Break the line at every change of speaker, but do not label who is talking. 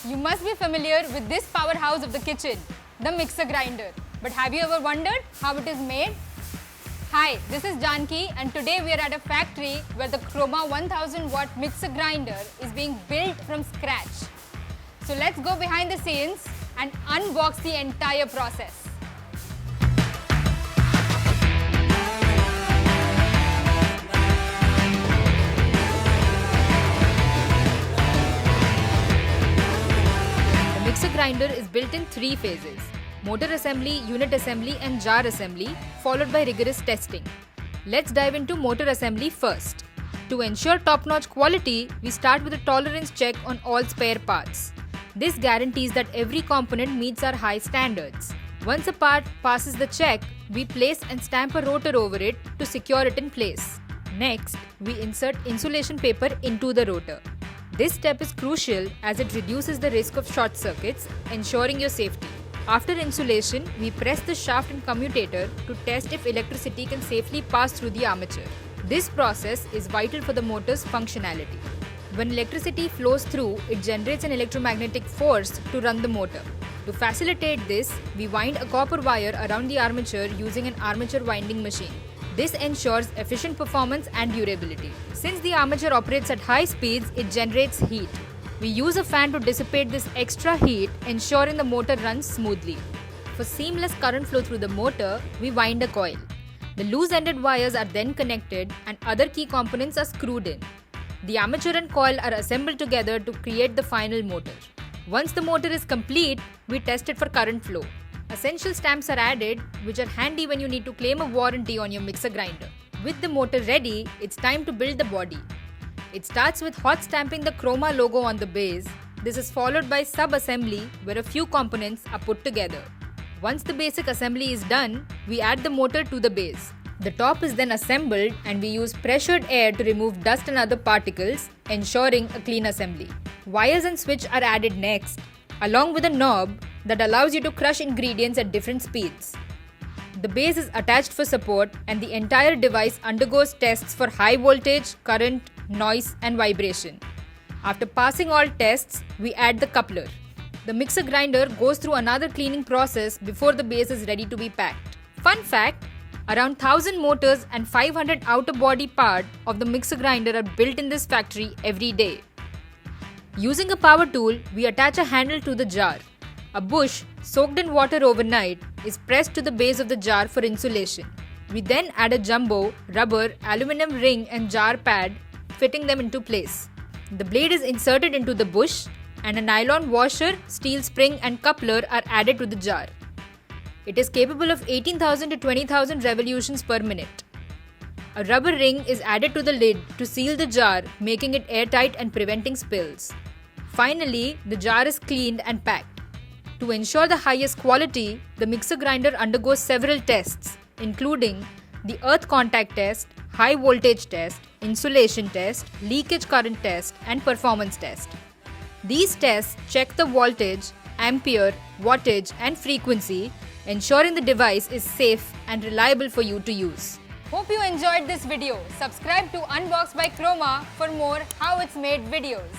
You must be familiar with this powerhouse of the kitchen, the mixer grinder. But have you ever wondered how it is made? Hi, this is Janki and today we are at a factory where the Croma 1000 watt mixer grinder is being built from scratch. So let's go behind the scenes and unbox the entire process. The mixer grinder is built in 3 phases: motor assembly, unit assembly and jar assembly, followed by rigorous testing. Let's dive into motor assembly first. To ensure top-notch quality, we start with a tolerance check on all spare parts. This guarantees that every component meets our high standards. Once a part passes the check, we place and stamp a rotor over it to secure it in place. Next, we insert insulation paper into the rotor. This step is crucial as it reduces the risk of short circuits, ensuring your safety. After insulation, we press the shaft and commutator to test if electricity can safely pass through the armature. This process is vital for the motor's functionality. When electricity flows through, it generates an electromagnetic force to run the motor. To facilitate this, we wind a copper wire around the armature using an armature winding machine. This ensures efficient performance and durability. Since the armature operates at high speeds, it generates heat. We use a fan to dissipate this extra heat, ensuring the motor runs smoothly. For seamless current flow through the motor, we wind a coil. The loose-ended wires are then connected and other key components are screwed in. The armature and coil are assembled together to create the final motor. Once the motor is complete, we test it for current flow. Essential stamps are added, which are handy when you need to claim a warranty on your mixer grinder. With the motor ready, it's time to build the body. It starts with hot stamping the Croma logo on the base. This is followed by sub-assembly where a few components are put together. Once the basic assembly is done, we add the motor to the base. The top is then assembled and we use pressured air to remove dust and other particles, ensuring a clean assembly. Wires and switch are added next, along with a knob that allows you to crush ingredients at different speeds. The base is attached for support and the entire device undergoes tests for high voltage, current, noise and vibration. After passing all tests, we add the coupler. The mixer grinder goes through another cleaning process before the base is ready to be packed. Fun fact, around 1000 motors and 500 outer body parts of the mixer grinder are built in this factory every day. Using a power tool, we attach a handle to the jar. A bush soaked in water overnight is pressed to the base of the jar for insulation. We then add a jumbo, rubber, aluminum ring and jar pad, fitting them into place. The blade is inserted into the bush and a nylon washer, steel spring and coupler are added to the jar. It is capable of 18,000 to 20,000 revolutions per minute. A rubber ring is added to the lid to seal the jar, making it airtight and preventing spills. Finally, the jar is cleaned and packed. To ensure the highest quality, the mixer grinder undergoes several tests, including the earth contact test, high voltage test, insulation test, leakage current test, and performance test. These tests check the voltage, ampere, wattage, and frequency, ensuring the device is safe and reliable for you to use. Hope you enjoyed this video. Subscribe to Unboxed by Croma for more how it's made videos.